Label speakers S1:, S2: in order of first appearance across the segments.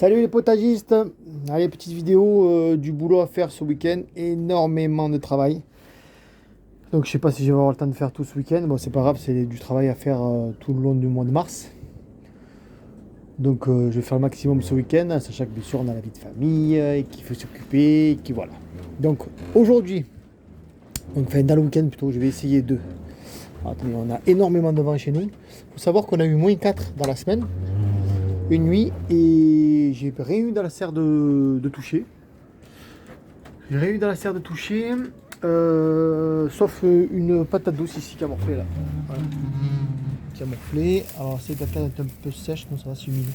S1: Salut les potagistes. Allez, petite vidéo du boulot à faire ce week-end. Énormément de travail. Donc je sais pas si je vais avoir le temps de faire tout ce week-end. Bon, c'est pas grave, c'est du travail à faire tout le long du mois de mars. Donc je vais faire le maximum ce week-end, sachant que bien sûr on a la vie de famille et qu'il faut s'occuper, et qu'il voilà. Donc aujourd'hui, enfin dans le week-end plutôt, je vais essayer de... Attendez, on a énormément de vent chez nous. Il faut savoir qu'on a eu -4 dans la semaine, une nuit, et j'ai rien eu dans la serre de toucher. J'ai rien eu dans la serre de toucher, sauf une patate douce ici qui a morflé là. Voilà. Qui a morflé. Alors c'est peut-être un peu sèche, donc ça va s'humilier.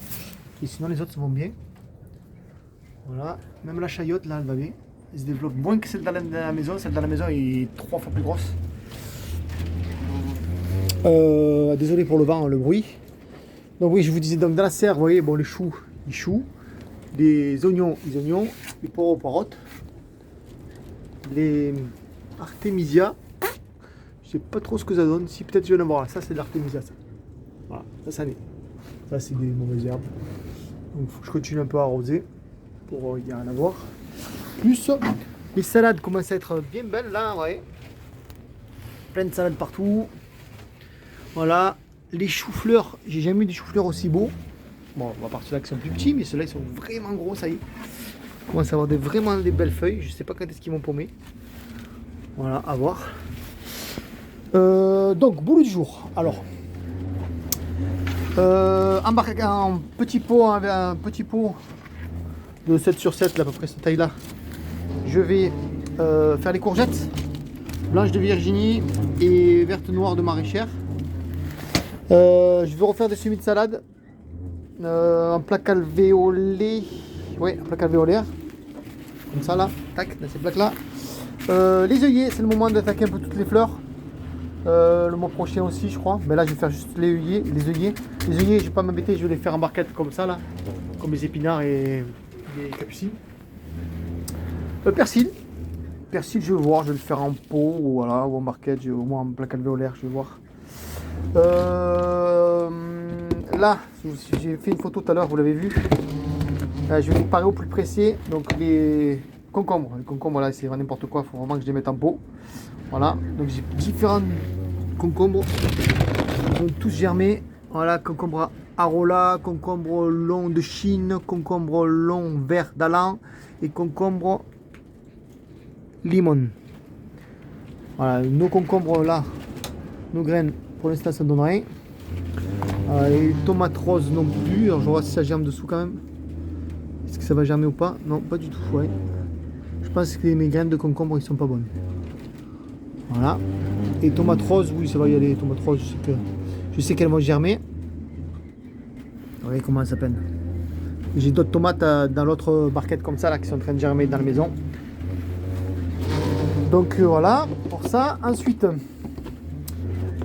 S1: Et sinon les autres vont bien. Voilà. Même la chayotte là, elle va bien. Elle se développe moins que celle dans la maison. Celle dans la maison est 3 fois plus grosse. Désolé pour le vent, le bruit. Donc oui, je vous disais, donc dans la serre, vous voyez, bon, les choux, ils choux. Les oignons, les poireaux, poireaux. Les artémisia. Je sais pas trop ce que ça donne. Si peut-être je vais en avoir là. Ça c'est de l'artémisia ça. Voilà, ça n'est. Ça c'est des mauvaises herbes. Donc il faut que je continue un peu à arroser pour y en avoir. Plus les salades commencent à être bien belles là, ouais. Plein de salades partout. Voilà. Les choux-fleurs, j'ai jamais eu des choux-fleurs aussi beaux. Bon, on va partir là qui sont plus petits, mais ceux-là ils sont vraiment gros, ça y est. On commence à avoir vraiment des belles feuilles. Je sais pas quand est-ce qu'ils vont paumer. Voilà, à voir. Donc, boulot du jour. Alors, embarqué en petit pot, un petit pot de 7 sur 7, là, à peu près cette taille-là. Je vais faire les courgettes blanches de Virginie et vertes noires de maraîchère. Je vais refaire des semis de salade en plaque alvéolée. Ouais, en plaque alvéolaire. Comme ça, là. Tac, dans ces plaques-là. Les œillets, c'est le moment d'attaquer un peu toutes les fleurs. Le mois prochain aussi, je crois. Mais là, je vais faire juste les œillets. Les œillets, je vais pas m'embêter, je vais les faire en barquette comme ça, là. Comme les épinards et les capucines. Persil. Persil, je vais voir, je vais le faire en pot ou, voilà, ou en barquette, au moins en plaque alvéolaire, je vais voir. Là, j'ai fait une photo tout à l'heure, vous l'avez vu. Je vais comparer au plus pressé. Donc les concombres. Les concombres, là, c'est n'importe quoi, il faut vraiment que je les mette en pot. Voilà, donc j'ai différents concombres. Ils ont tous germé. Voilà, concombre Arola, concombre long de Chine, concombre long vert d'Alan et concombre limon. Voilà, nos concombres là, nos graines, pour l'instant ça ne donne rien. Les tomates roses non plus. Alors je vais voir si ça germe dessous quand même. Est-ce que ça va germer ou pas? Non, pas du tout. Ouais. Je pense que mes graines de concombre ils sont pas bonnes. Voilà. Et tomates roses, oui, ça va y aller. Tomates roses, je sais qu'elles vont germer. Regardez comment elles s'appellent. J'ai d'autres tomates dans l'autre barquette comme ça là qui sont en train de germer dans la maison. Donc voilà pour ça. Ensuite,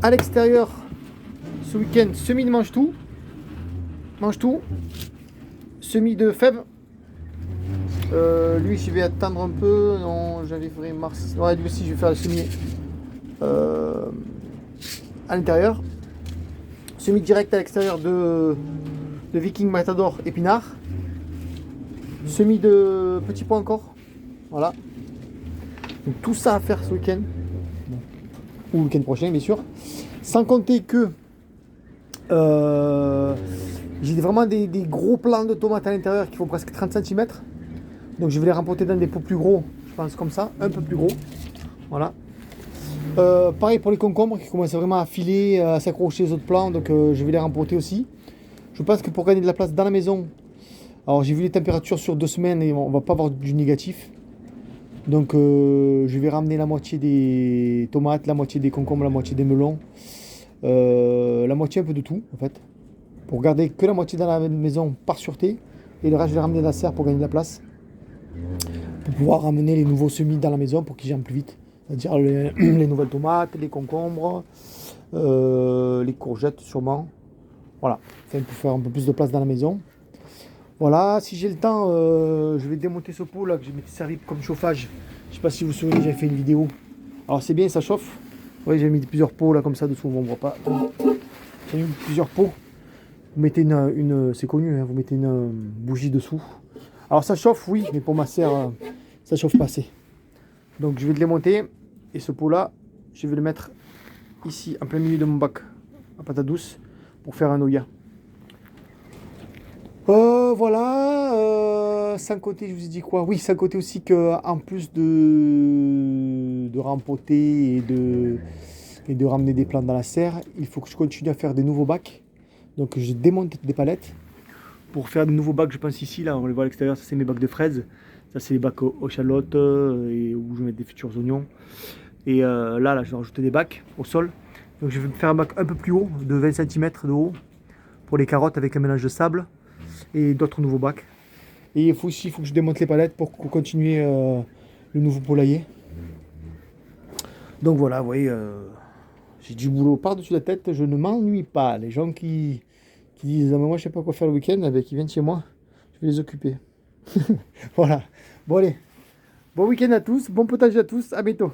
S1: à l'extérieur, ce week-end, semis de mange tout. Mange tout. Semis de fèves. Lui, je vais attendre un peu. Non, janvier, février, mars. Ouais, lui aussi, je vais faire le semis à l'intérieur. Semis direct à l'extérieur de Viking Matador épinard. Semis de petits pois encore. Voilà. Donc tout ça à faire ce week-end. Bon. Ou le week-end prochain, bien sûr. Sans compter que j'ai vraiment des gros plants de tomates à l'intérieur qui font presque 30 cm. Donc je vais les remporter dans des pots plus gros, je pense comme ça, un peu plus gros. Voilà. Pareil pour les concombres qui commencent vraiment à filer, à s'accrocher aux autres plants, donc je vais les remporter aussi. Je pense que pour gagner de la place dans la maison, alors j'ai vu les températures sur 2 semaines et on va pas avoir du négatif. Donc je vais ramener la moitié des tomates, la moitié des concombres, la moitié des melons, la moitié un peu de tout en fait. Pour garder que la moitié dans la maison par sûreté et le reste je vais ramener la serre pour gagner de la place. Pour pouvoir ramener les nouveaux semis dans la maison pour qu'ils germent plus vite. C'est-à-dire les nouvelles tomates, les concombres, les courgettes sûrement. Voilà, enfin, pour faire un peu plus de place dans la maison. Voilà, si j'ai le temps, je vais démonter ce pot là que j'ai servi comme chauffage. Je sais pas si vous vous souvenez, j'ai fait une vidéo. Alors c'est bien, ça chauffe. Oui, j'ai mis plusieurs pots là comme ça dessous, on ne voit pas. J'ai mis plusieurs pots Vous mettez c'est connu, hein, vous mettez une bougie dessous. Alors ça chauffe, oui, mais pour ma serre, ça chauffe pas assez. Donc je vais le démonter. Et ce pot-là, je vais le mettre ici, en plein milieu de mon bac à patate douce, pour faire un Oya. Voilà. Sans côté, je vous ai dit quoi? Oui, sans côté aussi que en plus de rempoter et de ramener des plantes dans la serre, il faut que je continue à faire des nouveaux bacs. Donc je démonte des palettes pour faire de nouveaux bacs. Je pense ici, là, on les voit à l'extérieur, ça c'est mes bacs de fraises. Ça c'est les bacs aux chalotes et où je vais mettre des futurs oignons. Et là, je vais rajouter des bacs au sol. Donc je vais faire un bac un peu plus haut, de 20 cm de haut, pour les carottes avec un mélange de sable et d'autres nouveaux bacs. Et il faut que je démonte les palettes pour continuer le nouveau poulailler. Donc voilà, vous voyez, j'ai du boulot par-dessus la tête, je ne m'ennuie pas. Les gens qui disent ah, mais moi je sais pas quoi faire le week-end, eh qui viennent chez moi, je vais les occuper. Voilà. Bon allez, bon week-end à tous, bon potage à tous, à bientôt.